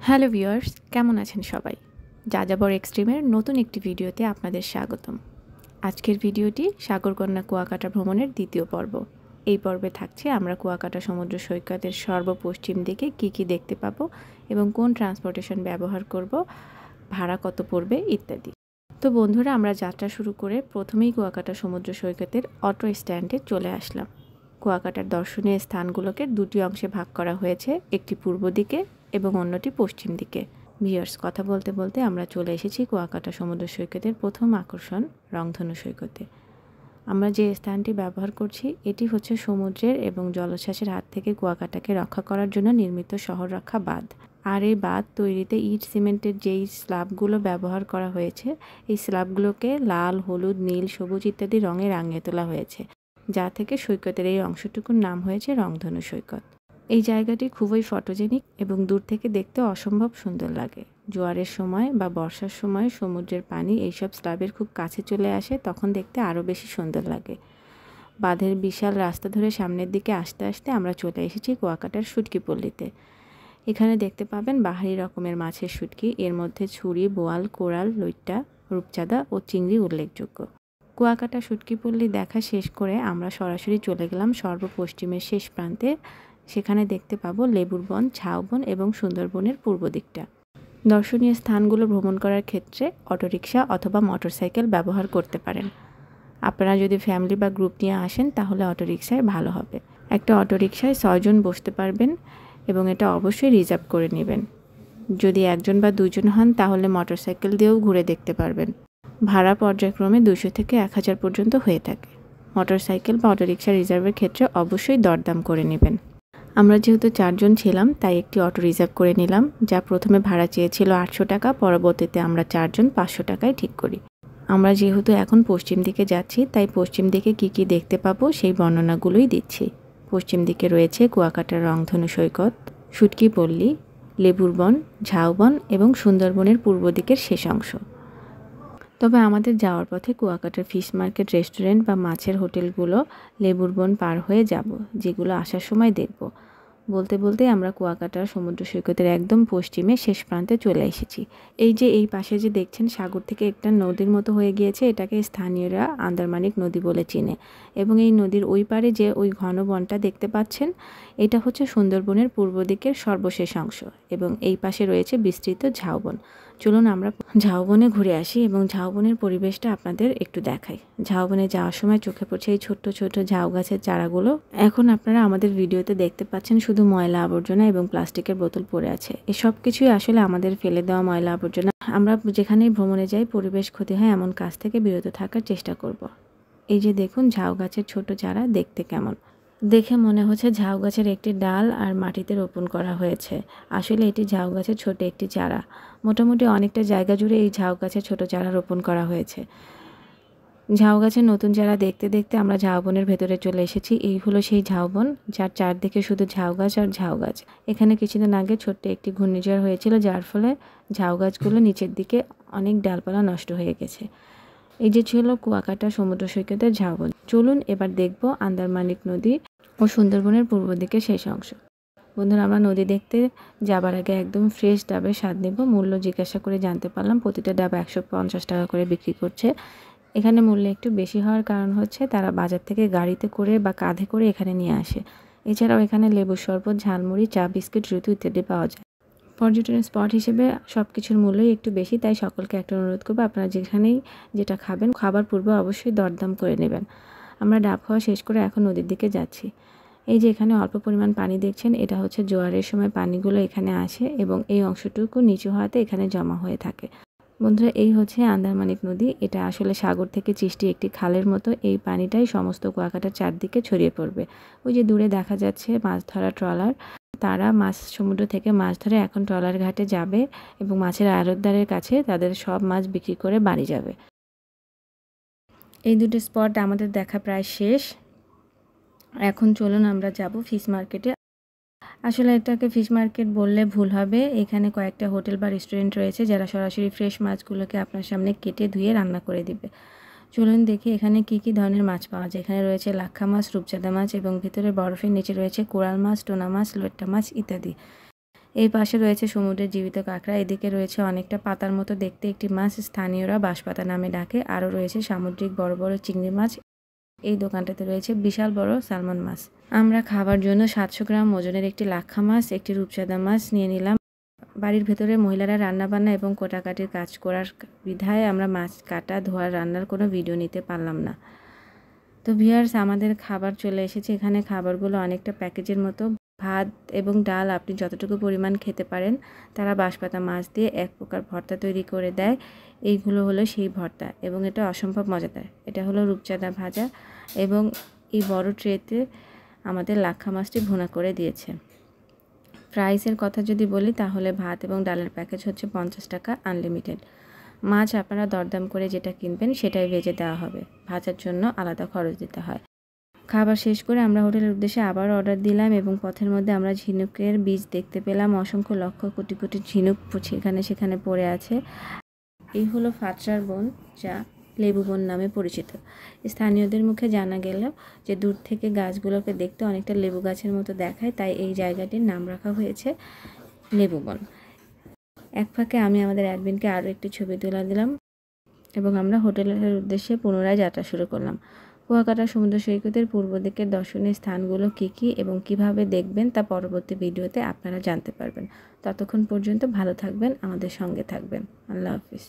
Hello viewers, কেমন আছেন সবাই? যাযাবর এক্সট্রিমের নতুন একটি ভিডিওতে আপনাদের স্বাগতম। আজকের ভিডিওটি সাগরকন্যা কুয়াকাটা ভ্রমণের দ্বিতীয় পর্ব। এই পর্বে থাকছে আমরা কুয়াকাটা সমুদ্র সৈকতের সর্বপশ্চিম দিকে কি দেখতে পাবো এবং কোন ট্রান্সপোর্টেশন ব্যবহার করব, ভাড়া কত পড়বে ইত্যাদি। তো বন্ধুরা, আমরা যাত্রা শুরু করে প্রথমেই কুয়াকাটা সমুদ্র সৈকতের অটো স্ট্যান্ডে চলে আসলাম। কুয়াকাটার দর্শনীয় স্থানগুলোকে দুটি অংশে ভাগ করা হয়েছে, একটি পূর্ব দিকে এবং অন্যটি পশ্চিম দিকে। ভিউয়ার্স, কথা বলতে বলতে আমরা চলে এসেছি কুয়াকাটা সমুদ্র সৈকতের প্রথম আকর্ষণ রংধনু সৈকতে। আমরা যে স্থানটি ব্যবহার করছি এটি হচ্ছে সমুদ্রের এবং জলোচ্ছ্বাসের হাত থেকে কুয়াকাটাকে রক্ষা করার জন্য নির্মিত শহর রক্ষা বাঁধ। আর এই বাঁধ তৈরিতে ইট সিমেন্টের যেই স্ল্যাবগুলো ব্যবহার করা হয়েছে, এই স্ল্যাবগুলোকে লাল, হলুদ, নীল, সবুজ ইত্যাদি রঙে রাঙিয়ে তোলা হয়েছে, যা থেকে সৈকতের এই অংশটুকুর নাম হয়েছে রংধনু সৈকত। এই জায়গাটি খুবই ফটোজেনিক এবং দূর থেকে দেখতে অসম্ভব সুন্দর লাগে। জোয়ারের সময় বা বর্ষার সময় সমুদ্রের পানি এইসব স্ল্যাবের খুব কাছে চলে আসে, তখন দেখতে আরও বেশি সুন্দর লাগে। বাঁধের বিশাল রাস্তা ধরে সামনের দিকে আস্তে আস্তে আমরা চলে এসেছি কুয়াকাটার শুটকি পল্লীতে। এখানে দেখতে পাবেন বাহারি রকমের মাছের শুটকি, এর মধ্যে ছুরি, বোয়াল, কোরাল, লইট্টা, রূপচাঁদা ও চিংড়ি উল্লেখযোগ্য। কুয়াকাটা শুটকি পল্লী দেখা শেষ করে আমরা সরাসরি চলে গেলাম সর্বপশ্চিমের শেষ প্রান্তে। সেখানে দেখতে পাবো লেবুর বন, ঝাউবন এবং সুন্দরবনের পূর্ব দিকটা। দর্শনীয় স্থানগুলো ভ্রমণ করার ক্ষেত্রে অটোরিকশা অথবা মোটরসাইকেল ব্যবহার করতে পারেন। আপনারা যদি ফ্যামিলি বা গ্রুপ নিয়ে আসেন তাহলে অটোরিকশায় ভালো হবে। একটা অটোরিকশায় 6 জন বসতে পারবেন এবং এটা অবশ্যই রিজার্ভ করে নেবেন। যদি 1 জন বা 2 জন হন তাহলে মোটরসাইকেল দিয়েও ঘুরে দেখতে পারবেন। ভাড়া পর্যায়ক্রমে 200 থেকে 1000 পর্যন্ত হয়ে থাকে। মোটরসাইকেল বা অটোরিকশা রিজার্ভের ক্ষেত্রে অবশ্যই দরদাম করে নেবেন। আমরা যেহেতু 4 জন ছিলাম তাই একটি অটো রিজার্ভ করে নিলাম, যা প্রথমে ভাড়া চেয়েছিল 800 টাকা, পরবর্তীতে আমরা 4 জন 500 টাকায় ঠিক করি। আমরা যেহেতু এখন পশ্চিম দিকে যাচ্ছি তাই পশ্চিম দিকে কি দেখতে পাবো সেই বর্ণনাগুলোই দিচ্ছি। পশ্চিম দিকে রয়েছে কুয়াকাটার রংধনু সৈকত, শুটকি পল্লী, লেবুর বন, ঝাউবন এবং সুন্দরবনের পূর্ব দিকের শেষ অংশ। তবে আমাদের যাওয়ার পথে কুয়াকাটার ফিশ মার্কেট, রেস্টুরেন্ট বা মাছের হোটেলগুলো লেবুর বন পার হয়ে যাব, যেগুলো আসার সময় দেখব। বলতে বলতে আমরা কুয়াকাটার সমুদ্র সৈকতের একদম পশ্চিমে শেষ প্রান্তে চলে এসেছি। এই যে এই পাশে যে দেখছেন সাগর থেকে একটা নদীর মতো হয়ে গিয়েছে, এটাকে স্থানীয়রা আন্দারমানিক নদী বলে চিনে। এবং এই নদীর ওই পারে যে ওই ঘন বনটা দেখতে পাচ্ছেন, এটা হচ্ছে সুন্দরবনের পূর্ব দিকের সর্বশেষ অংশ এবং এই পাশে রয়েছে বিস্তৃত ঝাউবন। চলুন আমরা ঝাউবনে ঘুরে আসি এবং ঝাউবনের পরিবেশটা আপনাদের একটু দেখাই। ঝাউবনে যাওয়ার সময় চোখে পড়ছে এই ছোট্ট ছোট্ট ঝাউ গাছের চারাগুলো। এখন আপনারা আমাদের ভিডিওতে দেখতে পাচ্ছেন শুধু ময়লা আবর্জনা এবং প্লাস্টিকের বোতল পড়ে আছে। এসব কিছুই আসলে আমাদের ফেলে দেওয়া ময়লা আবর্জনা। আমরা যেখানেই ভ্রমণে যাই পরিবেশ ক্ষতি হয় এমন কাজ থেকে বিরত থাকার চেষ্টা করব। এই যে দেখুন ঝাউ গাছের ছোট চারা দেখতে কেমন, দেখে মনে হচ্ছে ঝাউ গাছের একটি ডাল আর মাটিতে রোপণ করা হয়েছে। আসলে এটি ঝাউ গাছের ছোট একটি চারা। মোটামুটি অনেকটা জায়গা জুড়ে এই ঝাউ গাছের ছোট চারা রোপণ করা হয়েছে। ঝাউ গাছের নতুন চারা দেখতে দেখতে আমরা ঝাউবনের ভেতরে চলে এসেছি। এই হলো সেই ঝাউবন, যার চারদিকে শুধু ঝাউ গাছ আর ঝাউ গাছ। এখানে কিছুদিন আগে ছোট্ট একটি ঘূর্ণিঝড় হয়েছিল, যার ফলে ঝাউ গাছগুলো নিচের দিকে অনেক ডালপালা নষ্ট হয়ে গেছে। এই যে ছিল কুয়াকাটা সমুদ্র সৈকতের ঝাউবন। চলুন এবার দেখব আন্দারমানিক নদী ও সুন্দরবনের পূর্ব দিকে শেষ অংশ। বন্ধুরা, আমরা নদী দেখতে যাবার আগে একদম ফ্রেশ ডাবের স্বাদ নেব। মূল্য জিজ্ঞাসা করে জানতে পারলাম প্রতিটা ডাব 150 টাকা করে বিক্রি করছে। এখানে মূল্য একটু বেশি হওয়ার কারণ হচ্ছে তারা বাজার থেকে গাড়িতে করে বা কাঁধে করে এখানে নিয়ে আসে। এছাড়াও এখানে লেবুর শরবত, ঝালমুড়ি, চা, বিস্কিট, ঋতু ইত্যাদি পাওয়া যায়। পর্যটন স্পট হিসেবে সব কিছুর মূল্যই একটু বেশি, তাই সকলকে একটা অনুরোধ করবো, আপনারা যেখানেই যেটা খাবেন খাবার পূর্বে অবশ্যই দরদাম করে নেবেন। আমরা ডাব খাওয়া শেষ করে এখন নদীর দিকে যাচ্ছি। এই যে এখানে অল্প পরিমাণ পানি দেখছেন, এটা হচ্ছে জোয়ারের সময় পানিগুলো এখানে আসে এবং এই অংশটুকু নিচু হওয়াতে এখানে জমা হয়ে থাকে। বন্ধুরা, এই হচ্ছে আন্দারমানিক নদী। এটা আসলে সাগর থেকে সৃষ্টি একটি খালের মতো। এই পানিটাই সমস্ত কুয়াকাটার চারদিকে ছড়িয়ে পড়বে। ওই যে দূরে দেখা যাচ্ছে মাছ ধরা ট্রলার, তারা মাছ সমুদ্র থেকে মাছ ধরে এখন ট্রলার ঘাটে যাবে এবং মাছের আড়তদারের কাছে তাদের সব মাছ বিক্রি করে বাড়ি যাবে। এই দুটো স্পট আমাদের দেখা প্রায় শেষ। এখন চলুন আমরা যাব ফিশ মার্কেটে। আসলে এটাকে ফিশ মার্কেট বললে ভুল হবে। এখানে কয়েকটা হোটেল বা রেস্টুরেন্ট রয়েছে যারা সরাসরি ফ্রেশ মাছগুলোকে আপনার সামনে কেটে ধুয়ে রান্না করে দিবে। চলুন দেখি এখানে কি ধরনের মাছ পাওয়া যায়। এখানে রয়েছে লাক্ষা মাছ, রূপচাঁদা মাছ এবং ভিতরে বরফের নিচে রয়েছে কোরাল মাছ, টোনা মাছ, লইট্টা মাছ ইত্যাদি। এই পাশে রয়েছে সমুদ্রের জীবিত কাঁকড়া, এদিকে রয়েছে অনেকটা পাতার মতো দেখতে একটি মাছ, স্থানীয়রা বাঁশপাতা নামে ডাকে। আরও রয়েছে সামুদ্রিক বড় বড় চিংড়ি মাছ। এই দোকানটাতে রয়েছে বিশাল বড় সালমন মাছ। আমরা খাবার জন্য 700 গ্রাম ওজনের একটি লাক্ষা মাছ, একটি রূপচাঁদা মাছ নিয়ে নিলাম। বাড়ির ভেতরে মহিলারা রান্নাবান্না এবং কোটাকাটির কাজ করার বিধায় আমরা মাছ কাটা, ধোয়া, রান্নার কোনো ভিডিও নিতে পারলাম না। তো ভিউয়ার্স, আমাদের খাবার চলে এসেছে। এখানে খাবারগুলো অনেকটা প্যাকেজের মতো, ভাত এবং ডাল আপনি যতটুকু পরিমাণ খেতে পারেন। তারা বাঁশপাতা মাছ দিয়ে এক প্রকার ভর্তা তৈরি করে দেয়। এইগুলো হলো সেই ভর্তা এবং এটা অসম্ভব মজাদার। এটা হলো রূপচাঁদা ভাজা এবং এই বড় ট্রেতে আমাদের লাক্ষা মাছটি ভুনা করে দিয়েছে। প্রাইসের কথা যদি বলি তাহলে ভাত এবং ডালের প্যাকেজ হচ্ছে 50 টাকা আনলিমিটেড। মাছ আপনারা দরদাম করে যেটা কিনবেন সেটাই ভেজে দেওয়া হবে, ভাজার জন্য আলাদা খরচ দিতে হয়। খাবার শেষ করে আমরা হোটেলের উদ্দেশ্যে আবার অর্ডার দিলাম এবং পথের মধ্যে আমরা ঝিনুকের বীজ দেখতে পেলাম। অসংখ্য লক্ষ কোটি কোটি ঝিনুক সেখানে পড়ে আছে। এই হলো ফাতরার বন, যা লেবু বন নামে পরিচিত। স্থানীয়দের মুখে জানা গেল যে দূর থেকে গাছগুলোকে দেখতে অনেকটা লেবু গাছের মতো দেখায়, তাই এই জায়গাটির নাম রাখা হয়েছে লেবু বন। এক ফাঁকে আমি আমাদের অ্যাডমিনকে আরও একটি ছবি তুলে দিলাম এবং আমরা হোটেলের উদ্দেশ্যে পুনরায় যাত্রা শুরু করলাম। কুয়াকাটা সমুদ্র সৈকতের পূর্ব দিকের দর্শনীয় স্থানগুলো কী এবং কিভাবে দেখবেন তা পরবর্তী ভিডিওতে আপনারা জানতে পারবেন। ততক্ষণ পর্যন্ত ভালো থাকবেন, আমাদের সঙ্গে থাকবেন। আল্লাহ হাফিজ।